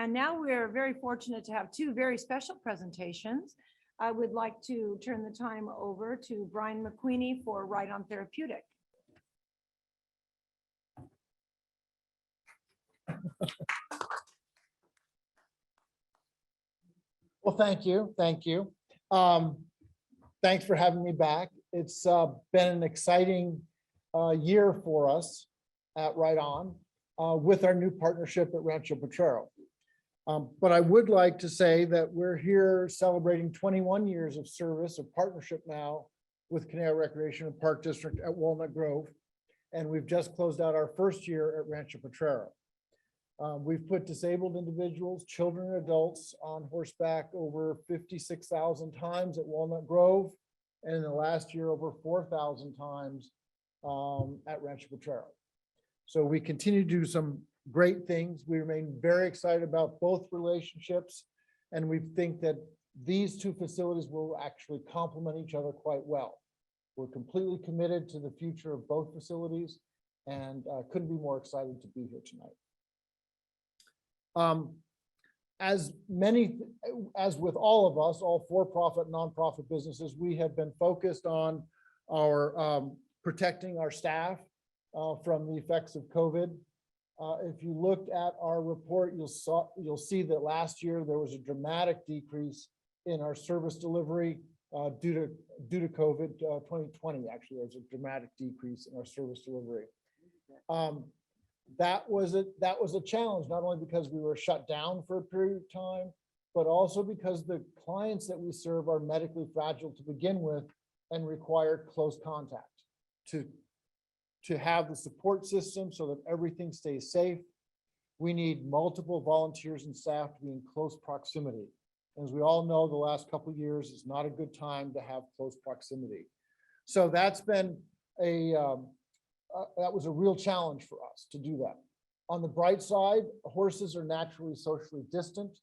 And now we're very fortunate to have two very special presentations. I would like to turn the time over to Brian McQueenie for Right On Therapeutic. Well, thank you. Thank you. Thanks for having me back. It's been an exciting year for us at Right On with our new partnership at Rancho Potrero. But I would like to say that we're here celebrating 21 years of service, of partnership now with Conejo Recreation and Park District at Walnut Grove. And we've just closed out our first year at Rancho Potrero. We've put disabled individuals, children and adults on horseback over 56,000 times at Walnut Grove. And in the last year, over 4,000 times at Rancho Potrero. So we continue to do some great things. We remain very excited about both relationships. And we think that these two facilities will actually complement each other quite well. We're completely committed to the future of both facilities and couldn't be more excited to be here tonight. As with all of us, all for-profit, nonprofit businesses, we have been focused on our protecting our staff from the effects of COVID. If you looked at our report, you'll see that last year there was a dramatic decrease in our service delivery due to COVID. 2020 actually, there was a dramatic decrease in our service delivery. That was a challenge, not only because we were shut down for a period of time, but also because the clients that we serve are medically fragile to begin with and require close contact to have the support system so that everything stays safe. We need multiple volunteers and staff to be in close proximity. As we all know, the last couple of years is not a good time to have close proximity. So that's been that was a real challenge for us to do that. On the bright side, horses are naturally socially distant.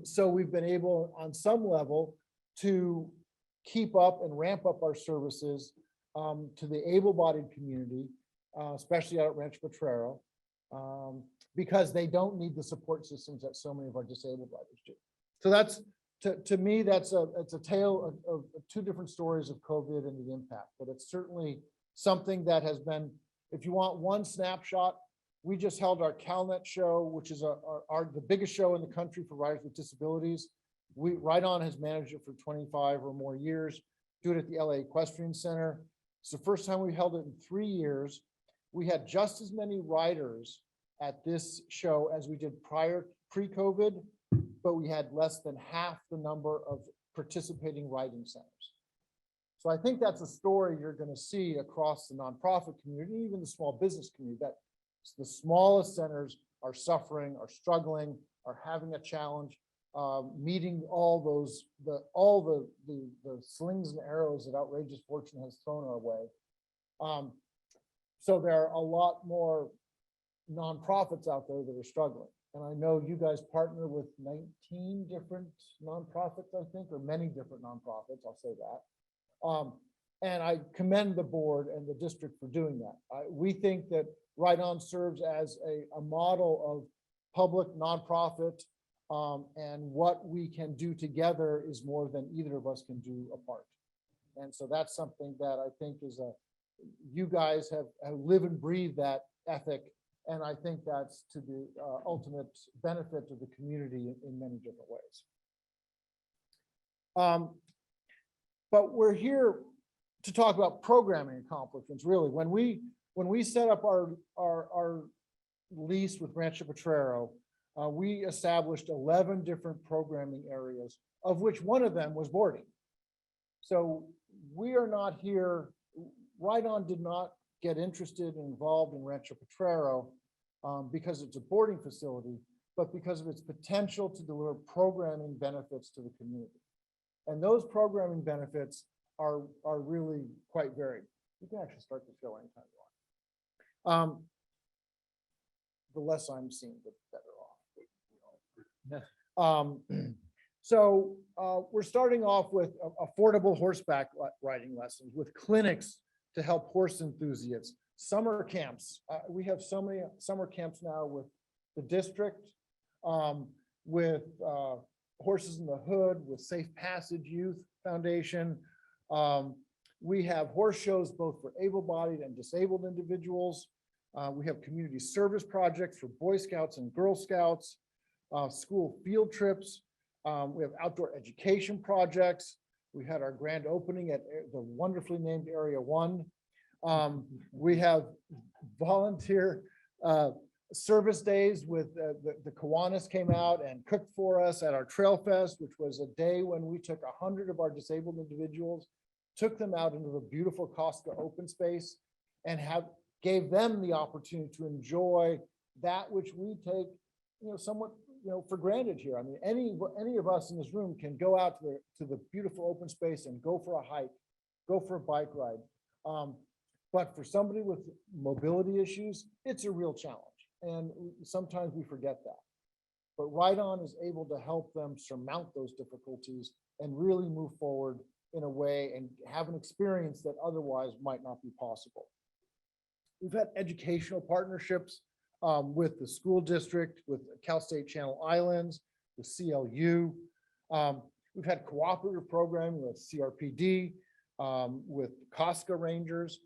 So we've been able on some level to keep up and ramp up our services to the able-bodied community, especially out at Rancho Potrero, because they don't need the support systems that so many of our disabled riders do. So that's, to me, it's a tale of two different stories of COVID and the impact, but it's certainly something that has been, if you want one snapshot, we just held our CalNet show, which is the biggest show in the country for riders with disabilities. Right On has managed it for 25 or more years, do it at the LA Equestrian Center. It's the first time we held it in 3 years. We had just as many riders at this show as we did pre-COVID, but we had less than half the number of participating riding centers. So I think that's a story you're going to see across the nonprofit community, even the small business community, that the smallest centers are suffering, are struggling, are having a challenge, meeting all the slings and arrows that outrageous fortune has thrown our way. So there are a lot more nonprofits out there that are struggling. And I know you guys partner with 19 different nonprofits, I think, or many different nonprofits, I'll say that. And I commend the board and the district for doing that. We think that Right On serves as a model of public nonprofit, and what we can do together is more than either of us can do apart. And so that's something that I think is you guys have live and breathe that ethic. And I think that's to the ultimate benefit of the community in many different ways. But we're here to talk about programming accomplishments, really. When we set up our lease with Rancho Potrero, we established 11 different programming areas, of which one of them was boarding. So we are not here, Right On did not get interested and involved in Rancho Potrero because it's a boarding facility, but because of its potential to deliver programming benefits to the community. And those programming benefits are really quite varied. You can actually start the show anytime you want. The less I'm seeing, the better off. So we're starting off with affordable horseback riding lessons with clinics to help horse enthusiasts, summer camps. We have so many summer camps now with the district, with Horses in the Hood, with Safe Passage Youth Foundation. We have horse shows both for able-bodied and disabled individuals. We have community service projects for Boy Scouts and Girl Scouts, school field trips. We have outdoor education projects. We had our grand opening at the wonderfully named Area 1. We have volunteer service days with the Kiwanis came out and cooked for us at our Trail Fest, which was a day when we took 100 of our disabled individuals, took them out into the beautiful Costco open space and gave them the opportunity to enjoy that which we take, somewhat, for granted here. I mean, any of us in this room can go out to the beautiful open space and go for a hike, go for a bike ride. But for somebody with mobility issues, it's a real challenge. And sometimes we forget that. But Ride On is able to help them surmount those difficulties and really move forward in a way and have an experience that otherwise might not be possible. We've had educational partnerships with the school district, with Cal State Channel Islands, with CLU. We've had cooperative programming with CRPD, with Costco Rangers.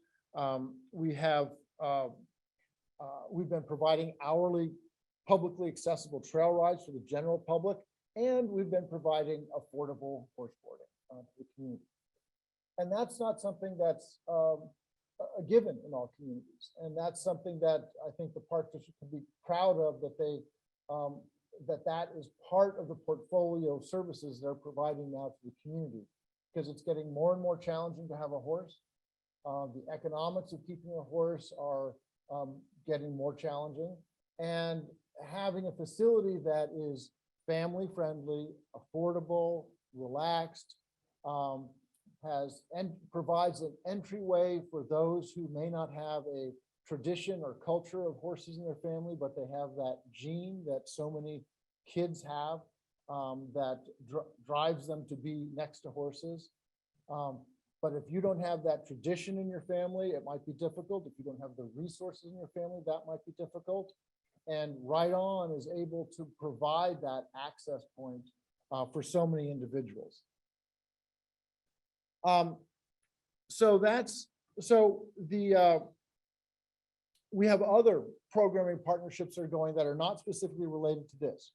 We've been providing hourly publicly accessible trail rides for the general public, and we've been providing affordable horse boarding to the community. And that's not something that's a given in all communities. And that's something that I think the Park District can be proud of, that they that is part of the portfolio of services they're providing now to the community, because it's getting more and more challenging to have a horse. The economics of keeping a horse are getting more challenging, and having a facility that is family friendly, affordable, relaxed, provides an entryway for those who may not have a tradition or culture of horses in their family, but they have that gene that so many kids have that drives them to be next to horses. But if you don't have that tradition in your family, it might be difficult. If you don't have the resources in your family, that might be difficult. And Ride On is able to provide that access point for so many individuals. We have other programming partnerships that are going that are not specifically related to this.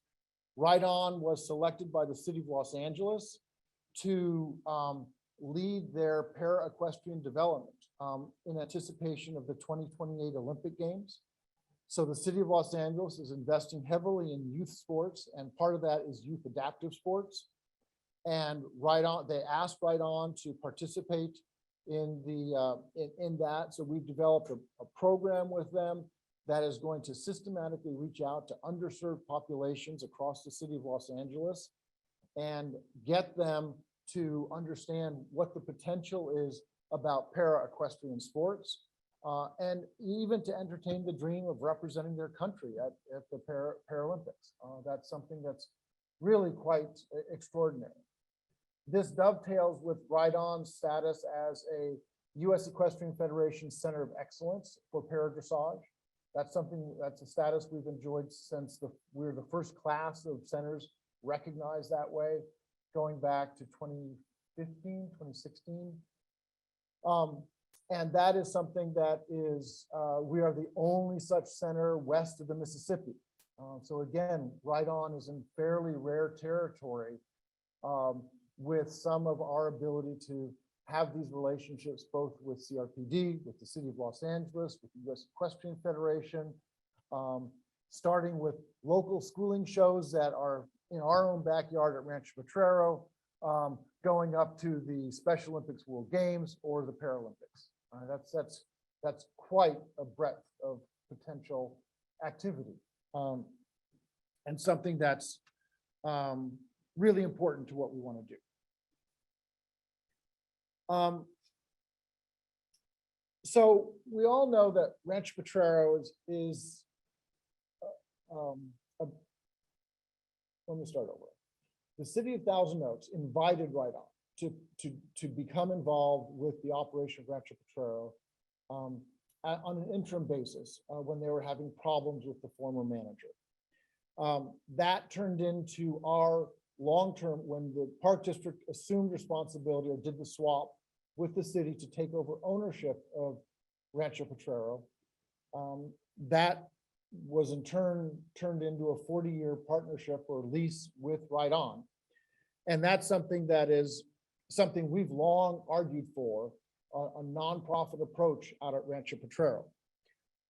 Ride On was selected by the city of Los Angeles to lead their para-equestrian development in anticipation of the 2028 Olympic Games. So the city of Los Angeles is investing heavily in youth sports, and part of that is youth adaptive sports. And they asked Ride On to participate in that. So we've developed a program with them that is going to systematically reach out to underserved populations across the city of Los Angeles and get them to understand what the potential is about para-equestrian sports, and even to entertain the dream of representing their country at the Paralympics. That's something that's really quite extraordinary. This dovetails with Ride On's status as a U.S. Equestrian Federation Center of Excellence for para-dressage. That's a status we've enjoyed since we were the first class of centers recognized that way, going back to 2015, 2016. And that is something that is, we are the only such center west of the Mississippi. So again, Ride On is in fairly rare territory with some of our ability to have these relationships both with CRPD, with the city of Los Angeles, with the U.S. Equestrian Federation, starting with local schooling shows that are in our own backyard at Rancho Potrero, going up to the Special Olympics World Games or the Paralympics. That's quite a breadth of potential activity, and something that's really important to what we want to do. So we all know that Rancho Potrero is let me start over. The city of Thousand Oaks invited Ride On to become involved with the operation of Rancho Potrero on an interim basis when they were having problems with the former manager. That turned into our long-term, when the park district assumed responsibility or did the swap with the city to take over ownership of Rancho Potrero. That was in turn turned into a 40-year partnership or lease with Right On. And that's something that is something we've long argued for, a nonprofit approach out at Rancho Potrero.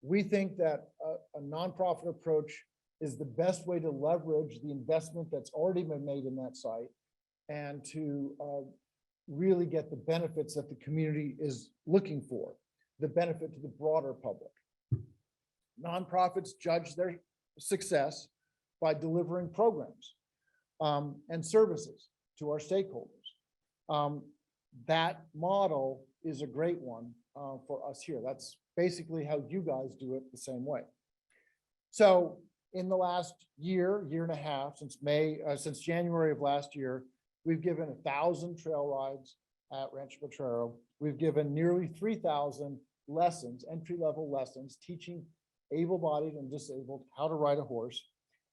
We think that a nonprofit approach is the best way to leverage the investment that's already been made in that site and to really get the benefits that the community is looking for, the benefit to the broader public. Nonprofits judge their success by delivering programs and services to our stakeholders. That model is a great one for us here. That's basically how you guys do it the same way. So in the last year and a half, since January of last year, we've given 1,000 trail rides at Rancho Potrero. We've given nearly 3,000 lessons, entry-level lessons, teaching able-bodied and disabled how to ride a horse.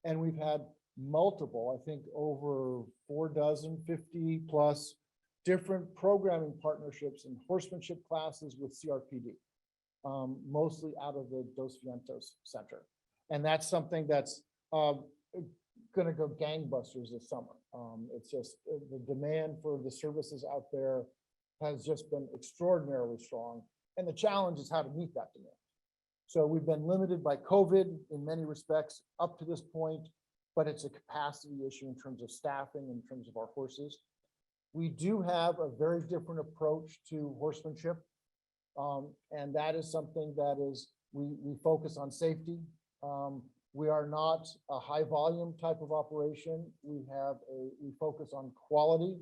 And we've had multiple, I think over 50 plus different programming partnerships and horsemanship classes with CRPD, mostly out of the Dos Vientos Center. And that's something that's going to go gangbusters this summer. It's just the demand for the services out there has just been extraordinarily strong. And the challenge is how to meet that demand. So we've been limited by COVID in many respects up to this point, but it's a capacity issue in terms of staffing, in terms of our horses. We do have a very different approach to horsemanship. And that is something that is, we focus on safety. We are not a high volume type of operation. We focus on quality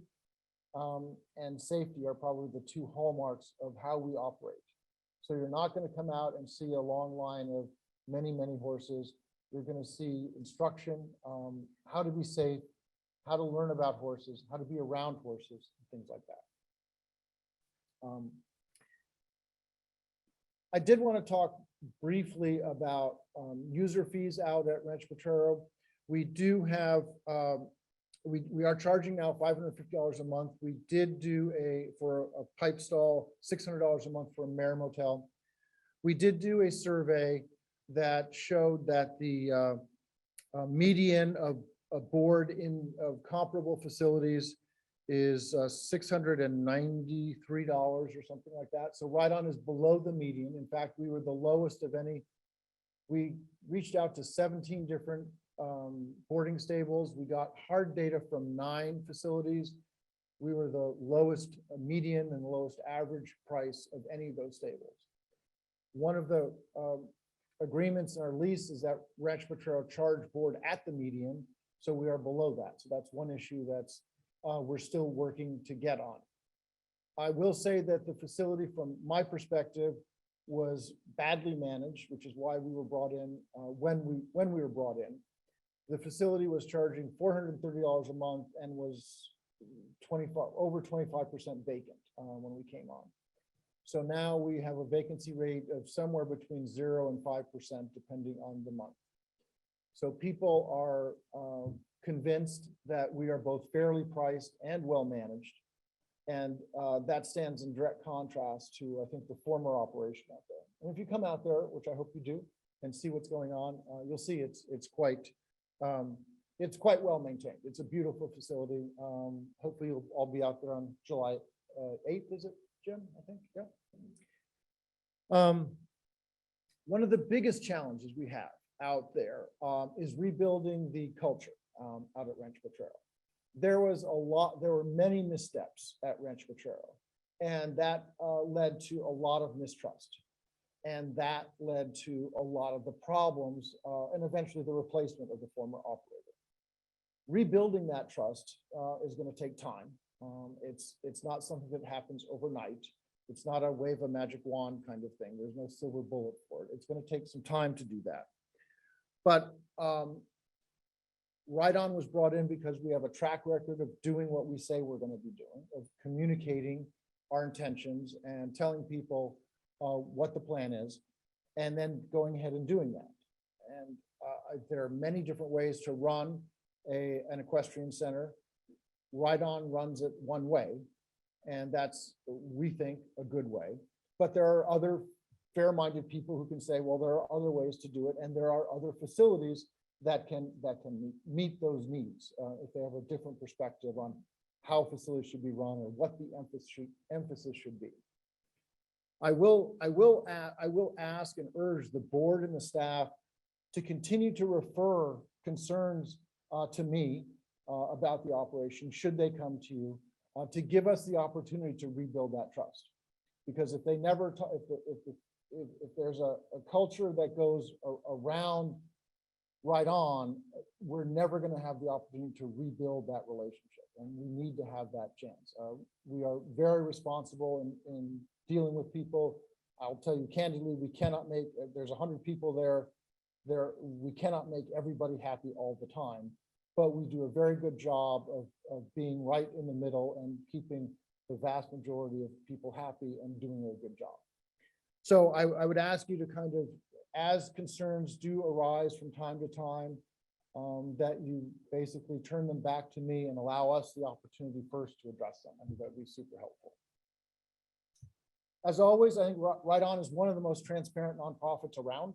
and safety are probably the two hallmarks of how we operate. So you're not going to come out and see a long line of many, many horses. You're going to see instruction, how to be safe, how to learn about horses, how to be around horses, things like that. I did want to talk briefly about user fees out at Rancho Potrero. We do have, we are charging now $550 a month. We did do for a pipe stall, $600 a month for a Mare Motel. We did do a survey that showed that the median of a board of comparable facilities is $693 or something like that. So Right On is below the median. In fact, we were the lowest of any. We reached out to 17 different boarding stables. We got hard data from 9 facilities. We were the lowest median and the lowest average price of any of those stables. One of the agreements in our lease is that Rancho Potrero charge board at the median. So we are below that. So that's one issue that's we're still working to get on. I will say that the facility, from my perspective, was badly managed, which is why we were brought in when we were brought in. The facility was charging $430 a month and was over 25% vacant when we came on. So now we have a vacancy rate of somewhere between 0 and 5%, depending on the month. So people are convinced that we are both fairly priced and well managed. And that stands in direct contrast to, I think, the former operation out there. And if you come out there, which I hope you do, and see what's going on, you'll see it's quite well maintained. It's a beautiful facility. Hopefully you'll all be out there on July 8th, is it, Jim? I think, yeah. One of the biggest challenges we have out there is rebuilding the culture out at Rancho Potrero. There were many missteps at Rancho Potrero, and that led to a lot of mistrust. And that led to a lot of the problems and eventually the replacement of the former operator. Rebuilding that trust is going to take time. It's not something that happens overnight. It's not a wave a magic wand kind of thing. There's no silver bullet for it. It's going to take some time to do that. But Right On was brought in because we have a track record of doing what we say we're going to be doing, of communicating our intentions and telling people what the plan is, and then going ahead and doing that. And there are many different ways to run an equestrian center. Right On runs it one way, and that's, we think, a good way. But there are other fair-minded people who can say, well, there are other ways to do it, and there are other facilities that can meet those needs if they have a different perspective on how facilities should be run or what the emphasis should be. I will ask and urge the board and the staff to continue to refer concerns to me about the operation, should they come to you, to give us the opportunity to rebuild that trust. Because if they never, if there's a culture that goes around Right On, we're never going to have the opportunity to rebuild that relationship, and we need to have that chance. We are very responsible in dealing with people. I'll tell you candidly, we cannot make, there's 100 people there, we cannot make everybody happy all the time, but we do a very good job of being right in the middle and keeping the vast majority of people happy and doing a good job. So I would ask you to kind of, as concerns do arise from time to time, that you basically turn them back to me and allow us the opportunity first to address them. I think that'd be super helpful. As always, I think Right On is one of the most transparent nonprofits around.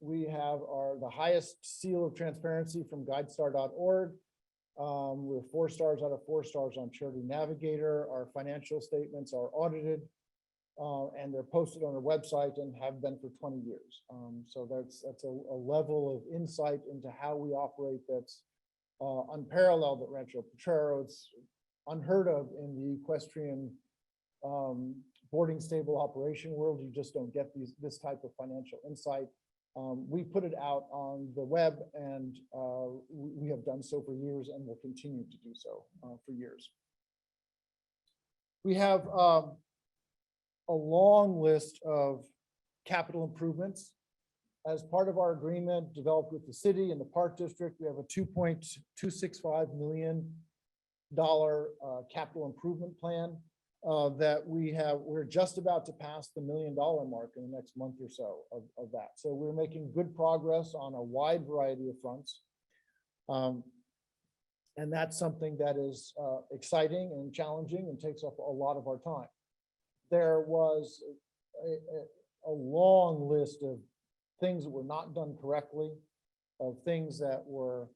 We have the highest seal of transparency from guidestar.org. We're 4 stars out of 4 stars on Charity Navigator. Our financial statements are audited, and they're posted on our website and have been for 20 years. So that's a level of insight into how we operate that's unparalleled at Rancho Potrero. It's unheard of in the equestrian boarding stable operation world. You just don't get this type of financial insight. We put it out on the web, and we have done so for years and will continue to do so for years. We have a long list of capital improvements. As part of our agreement developed with the city and the park district, we have a $2.265 million capital improvement plan that we're just about to pass the $1 million mark in the next month or so of that. So we're making good progress on a wide variety of fronts. And that's something that is exciting and challenging and takes up a lot of our time. There was a long list of things that were not done correctly, of things that were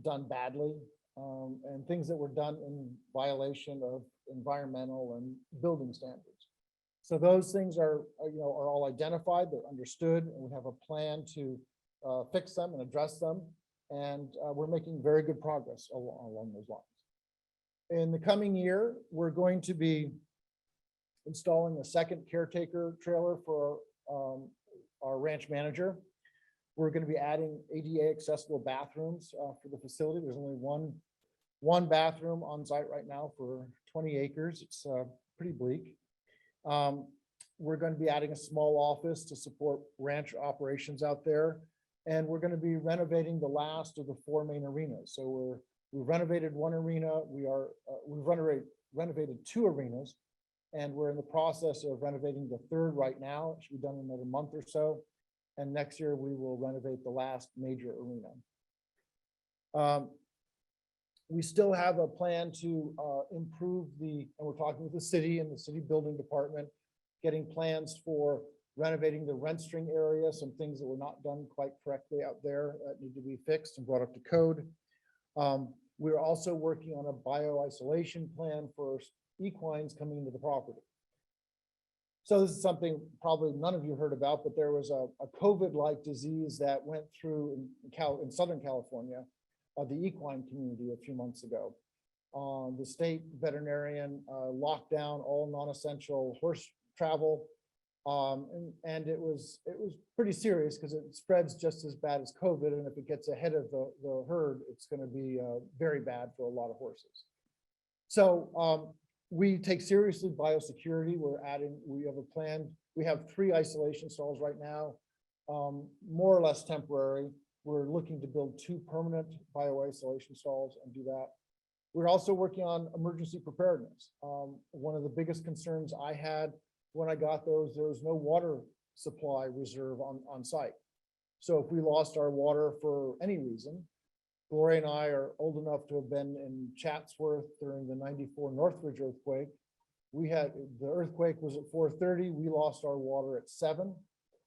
done badly, and things that were done in violation of environmental and building standards. So those things are all identified, they're understood, and we have a plan to fix them and address them. And we're making very good progress along those lines. In the coming year, we're going to be installing a second caretaker trailer for our ranch manager. We're going to be adding ADA accessible bathrooms for the facility. There's only one bathroom on site right now for 20 acres. It's pretty bleak. We're going to be adding a small office to support ranch operations out there. And we're going to be renovating the last of the 4 main arenas. So we've renovated 1 arena. We've renovated 2 arenas, and we're in the process of renovating the 3rd right now. It should be done in another month or so. And next year we will renovate the last major arena. We still have a plan to improve and we're talking with the city and the city building department, getting plans for renovating the rent string area, some things that were not done quite correctly out there that need to be fixed and brought up to code. We're also working on a bio-isolation plan for equines coming into the property. So this is something probably none of you heard about, but there was a COVID-like disease that went through in Southern California, the equine community a few months ago. The state veterinarian locked down all non-essential horse travel. And it was pretty serious because it spreads just as bad as COVID. And if it gets ahead of the herd, it's going to be very bad for a lot of horses. So we take seriously biosecurity. We have a plan. We have 3 isolation stalls right now, more or less temporary. We're looking to build 2 permanent bio-isolation stalls and do that. We're also working on emergency preparedness. One of the biggest concerns I had when I got there was no water supply reserve on site. So if we lost our water for any reason, Gloria and I are old enough to have been in Chatsworth during the 94 Northridge earthquake. The earthquake was at 4:30. We lost our water at 7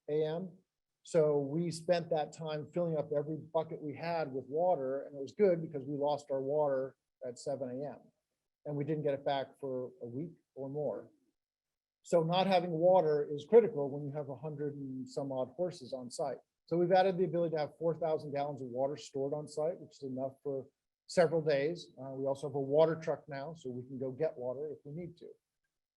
a.m. So we spent that time filling up every bucket we had with water, and it was good because we lost our water at 7 a.m. and we didn't get it back for a week or more. So not having water is critical when you have 100 and some odd horses on site. So we've added the ability to have 4,000 gallons of water stored on site, which is enough for several days. We also have a water truck now, so we can go get water if we need to.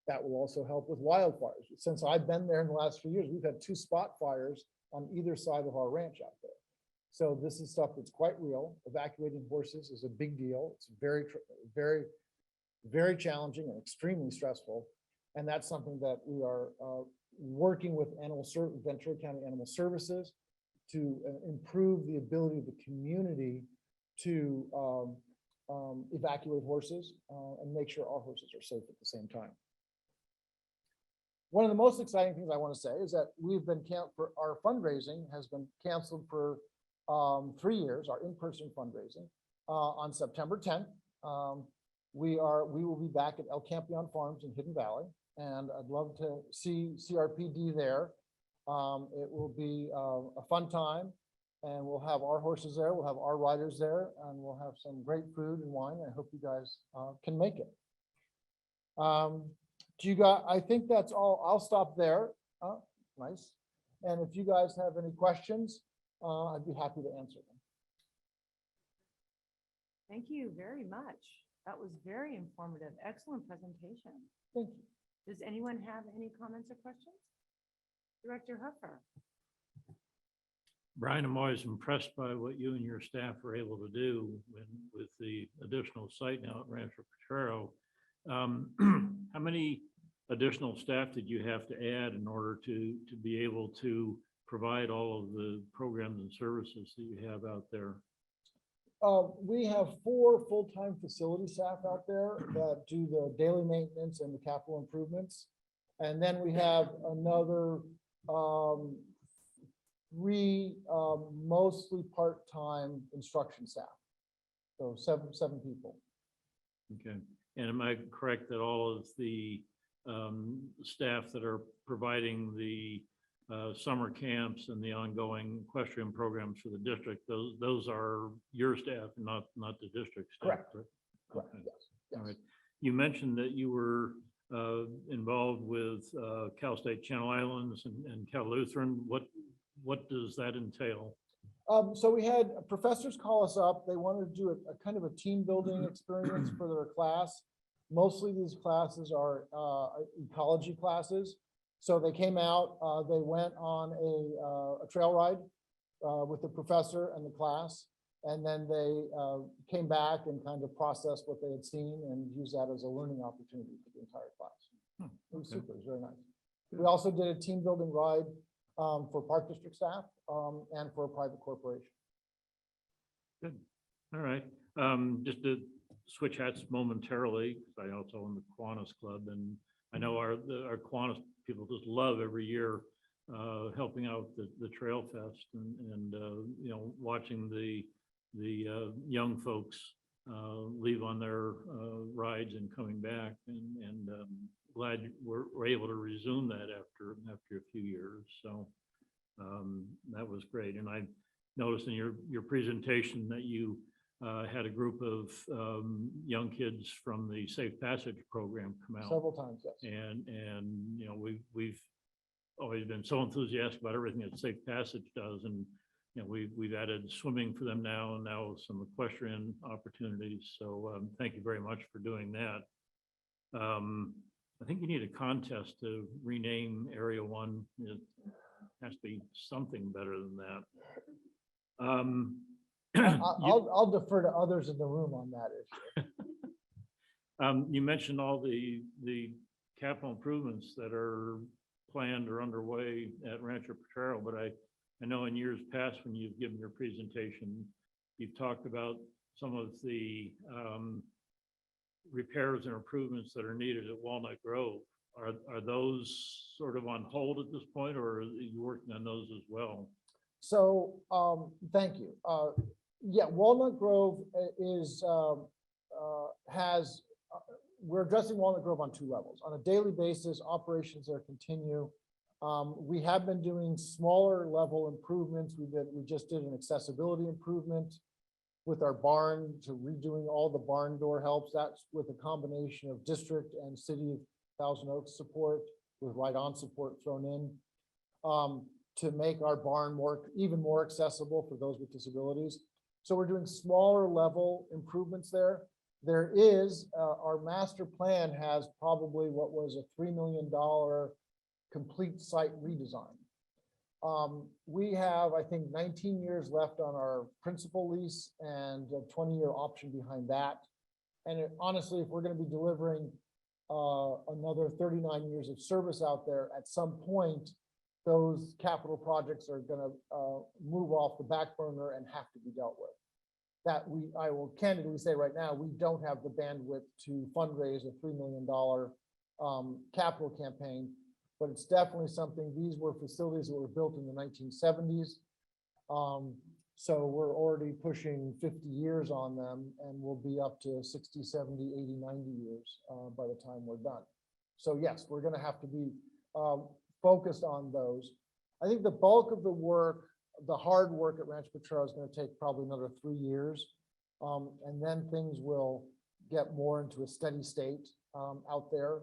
That will also help with wildfires. Since I've been there in the last few years, we've had 2 spot fires on either side of our ranch out there. So this is stuff that's quite real. Evacuating horses is a big deal. It's very challenging and extremely stressful. And that's something that we are working with Ventura County Animal Services to improve the ability of the community to evacuate horses and make sure our horses are safe at the same time. One of the most exciting things I want to say is that our fundraising has been canceled for 3 years, our in-person fundraising. On September 10th, we will be back at El Campeon Farms in Hidden Valley, and I'd love to see CRPD there. It will be a fun time, and we'll have our horses there, we'll have our riders there, and we'll have some great food and wine. I hope you guys can make it. I think that's all. I'll stop there. Nice. And if you guys have any questions, I'd be happy to answer them. Thank you very much. That was very informative. Excellent presentation. Thank you. Does anyone have any comments or questions? Director Huffer. Brian, I'm always impressed by what you and your staff are able to do with the additional site now at Rancho Potrero. How many additional staff did you have to add in order to be able to provide all of the programs and services that you have out there? We have 4 full-time facility staff out there that do the daily maintenance and the capital improvements. And then we have another 3 mostly part-time instruction staff. So seven people. Okay. And am I correct that all of the staff that are providing the summer camps and the ongoing equestrian programs for the district, those are your staff, not the district staff? Correct. Right? Correct. Okay. Yes. All right. You mentioned that you were involved with Cal State Channel Islands and Cal Lutheran. What does that entail? So we had professors call us up. They wanted to do a kind of a team building experience for their class. Mostly these classes are ecology classes. So they came out, they went on a trail ride with the professor and the class. And then they came back and kind of processed what they had seen and used that as a learning opportunity for the entire class. It was super, it was very nice. We also did a team building ride for Park District staff and for a private corporation. Good. All right. Just to switch hats momentarily, because I also own the Kiwanis Club, and I know our Kiwanis people just love every year helping out the Trail Fest and you know, watching the young folks leave on their rides and coming back, and glad we're able to resume that after a few years. So that was great. And I noticed in your presentation that you had a group of young kids from the Safe Passage program come out Several times, yes. and you know, we've always been so enthusiastic about everything that Safe Passage does, and you know, we've added swimming for them now, and now some equestrian opportunities. So thank you very much for doing that. I think you need a contest to rename Area 1. It has to be something better than that. I'll defer to others in the room on that issue. You mentioned all the capital improvements that are planned or underway at Rancho Potrero, but I know in years past when you've given your presentation, you've talked about some of the repairs and improvements that are needed at Walnut Grove. Are those sort of on hold at this point, or are you working on those as well? Thank you. Yeah, Walnut Grove is, we're addressing Walnut Grove on two levels. On a daily basis, operations there continue. We have been doing smaller level improvements. We just did an accessibility improvement with our barn to redoing all the barn door helps. That's with a combination of district and city of Thousand Oaks support with right-on support thrown in. To make our barn even more accessible for those with disabilities. So we're doing smaller level improvements there. There is, our master plan has probably what was a $3 million complete site redesign. We have, I think, 19 years left on our principal lease and a 20-year option behind that. And honestly, if we're going to be delivering another 39 years of service out there, at some point, those capital projects are going to move off the back burner and have to be dealt with. I will candidly say right now, we don't have the bandwidth to fundraise a $3 million capital campaign, but it's definitely something. These were facilities that were built in the 1970s. So we're already pushing 50 years on them, and we'll be up to 60, 70, 80, 90 years by the time we're done. So yes, we're going to have to be focused on those. I think the bulk of the work, the hard work at Rancho Potrero is going to take probably another 3 years. And then things will get more into a steady state out there.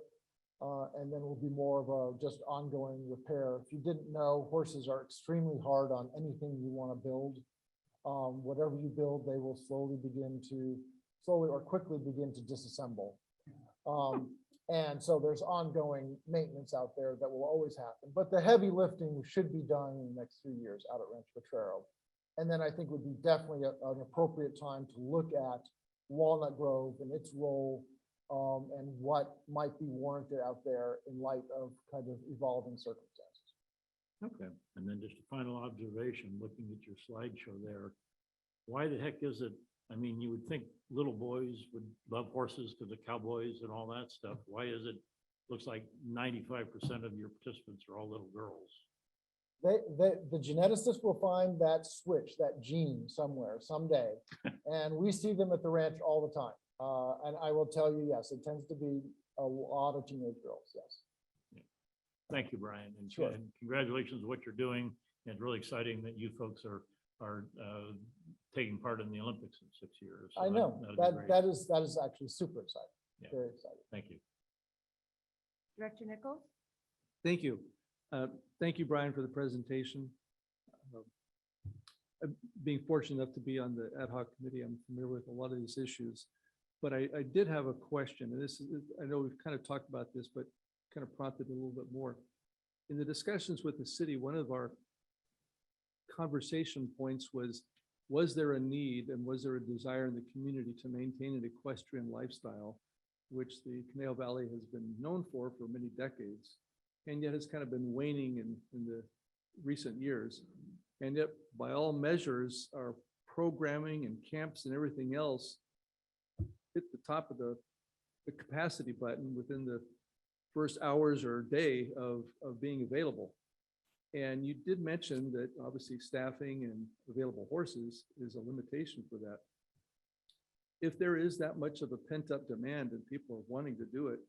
And then it will be more of a just ongoing repair. If you didn't know, horses are extremely hard on anything you want to build. Whatever you build, they will slowly or quickly begin to disassemble. And so there's ongoing maintenance out there that will always happen. But the heavy lifting should be done in the next 3 years out at Rancho Potrero. And then I think would be definitely an appropriate time to look at Walnut Grove and its role and what might be warranted out there in light of kind of evolving circumstances. Okay, and then just a final observation, looking at your slideshow there. Why the heck is it? I mean, you would think little boys would love horses because of cowboys and all that stuff. Why is it? Looks like 95% of your participants are all little girls. The geneticist will find that switch, that gene somewhere, someday. And we see them at the ranch all the time. And I will tell you, yes, it tends to be a lot of teenage girls, yes. Yeah. Thank you, Brian. And, Sure. and congratulations on what you're doing. And it's really exciting that you folks are taking part in the Olympics in 6 years. So I know that is actually super exciting. Yeah. Very exciting. Thank you. Director Nichols? Thank you. Thank you, Brian, for the presentation. Being fortunate enough to be on the ad hoc committee, I'm familiar with a lot of these issues. But I did have a question, and this is, I know we've kind of talked about this, but kind of prompted a little bit more. In the discussions with the city, one of our conversation points was there a need and was there a desire in the community to maintain an equestrian lifestyle, which the Conejo Valley has been known for many decades, and yet has kind of been waning in the recent years. And yet, by all measures, our programming and camps and everything else hit the top of the capacity button within the first hours or day of being available. And you did mention that obviously staffing and available horses is a limitation for that. If there is that much of a pent up demand and people are wanting to do it,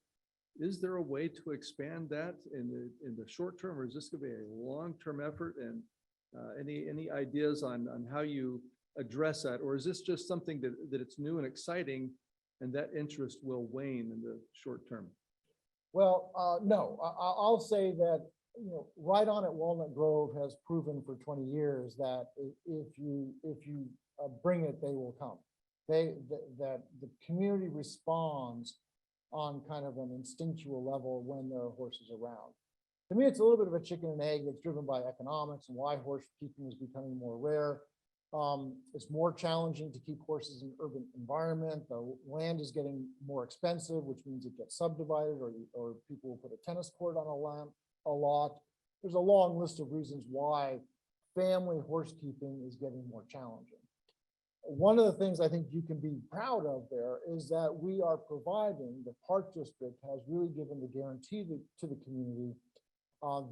is there a way to expand that in the short term, or is this going to be a long-term effort? And any ideas on how you address that, or is this just something that it's new and exciting, and that interest will wane in the short term? Well, no, I'll say that, you know, right on at Walnut Grove has proven for 20 years that if you bring it, they will come. That the community responds on kind of an instinctual level when there are horses around. To me, it's a little bit of a chicken and egg that's driven by economics and why horse keeping is becoming more rare. It's more challenging to keep horses in urban environment. The land is getting more expensive, which means it gets subdivided, or people will put a tennis court on a lot. There's a long list of reasons why family horse keeping is getting more challenging. One of the things I think you can be proud of there is that we are providing, the Park District has really given the guarantee to the community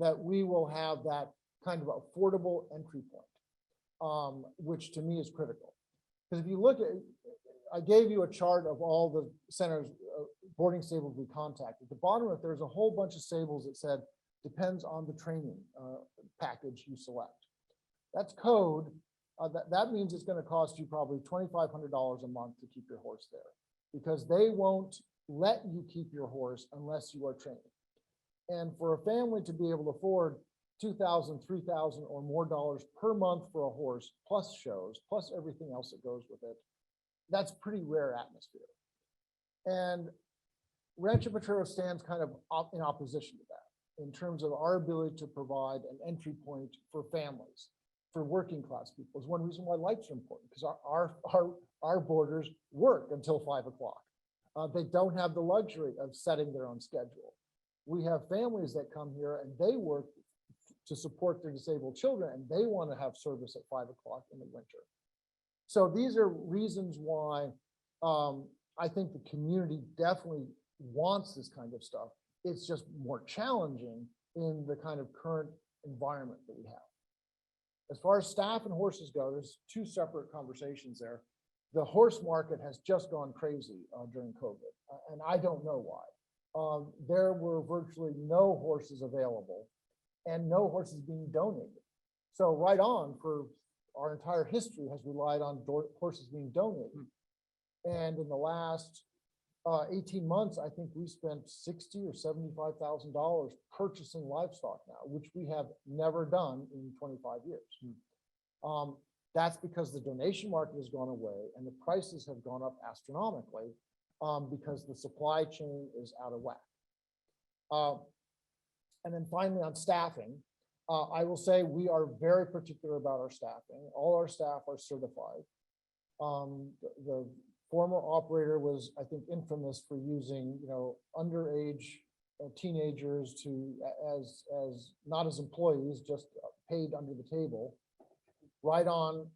that we will have that kind of affordable entry point. which to me is critical. Because if you look at, I gave you a chart of all the centers, boarding stables we contacted. At the bottom of it, there's a whole bunch of stables that said, depends on the training package you select. That's code. That means it's going to cost you probably $2,500 a month to keep your horse there, because they won't let you keep your horse unless you are trained. And for a family to be able to afford $2,000, $3,000 or more dollars per month for a horse, plus shows, plus everything else that goes with it, that's pretty rare atmosphere. And Rancho Potrero stands kind of in opposition to that in terms of our ability to provide an entry point for families, for working class people. Is one reason why lights are important, because our boarders work until 5 o'clock. They don't have the luxury of setting their own schedule. We have families that come here and they work to support their disabled children, and they want to have service at 5 o'clock in the winter. So these are reasons why I think the community definitely wants this kind of stuff. It's just more challenging in the kind of current environment that we have. As far as staff and horses go, there's two separate conversations there. The horse market has just gone crazy during COVID, and I don't know why. There were virtually no horses available and no horses being donated. So right on, for our entire history has relied on horses being donated. And in the last 18 months, I think we spent $60,000 or $75,000 purchasing livestock now, which we have never done in 25 years. That's because the donation market has gone away and the prices have gone up astronomically because the supply chain is out of whack. And then finally on staffing, I will say we are very particular about our staffing. All our staff are certified. The former operator was, I think, infamous for using, underage teenagers as not as employees, just paid under the table. Right on,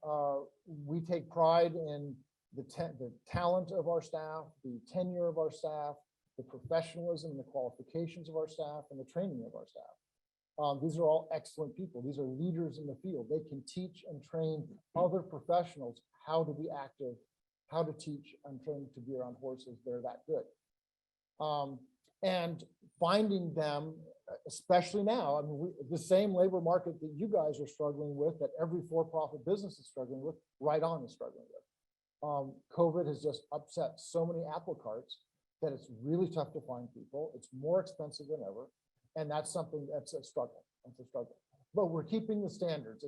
we take pride in the talent of our staff, the tenure of our staff, the professionalism and the qualifications of our staff, and the training of our staff. These are all excellent people. These are leaders in the field. They can teach and train other professionals how to be active, how to teach and train to be around horses. They're that good. And finding them, especially now, I mean, the same labor market that you guys are struggling with, that every for-profit business is struggling with, Right On is struggling with. COVID has just upset so many apple carts that it's really tough to find people. It's more expensive than ever. And that's something that's a struggle. It's a struggle. But we're keeping the standards.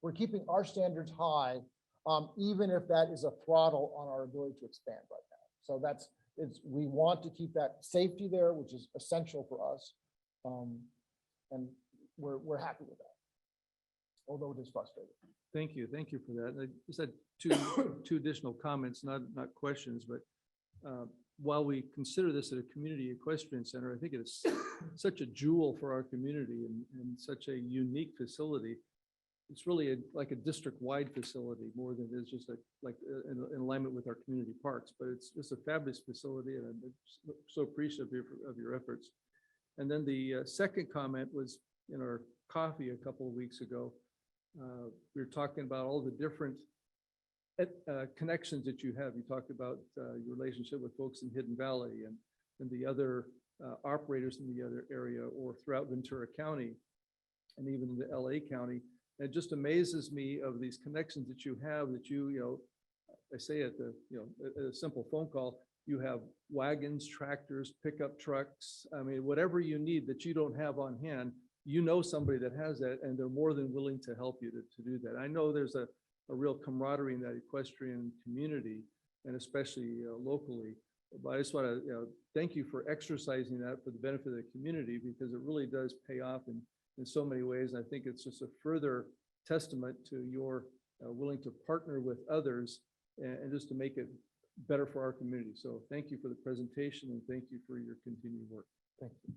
We're keeping our standards high, even if that is a throttle on our ability to expand right now. So we want to keep that safety there, which is essential for us. And we're happy with that, although it is frustrating. Thank you for that. I just had two additional comments, not questions, but while we consider this a community equestrian center, I think it's such a jewel for our community and such a unique facility. It's really like a district-wide facility more than it is just in alignment with our community parks. But it's just a fabulous facility, and I'm so appreciative of your efforts. And then the second comment was in our coffee a couple of weeks ago. We were talking about all the different connections that you have. You talked about your relationship with folks in Hidden Valley and the other operators in the other area or throughout Ventura County and even in the LA County. And it just amazes me of these connections that you have that I say at a simple phone call, you have wagons, tractors, pickup trucks. I mean, whatever you need that you don't have on hand, somebody that has that, and they're more than willing to help you to do that. I know there's a real camaraderie in that equestrian community, and especially locally. But I just want to thank you for exercising that for the benefit of the community, because it really does pay off in so many ways. And I think it's just a further testament to your willing to partner with others and just to make it better for our community. So thank you for the presentation and thank you for your continued work. Thank you.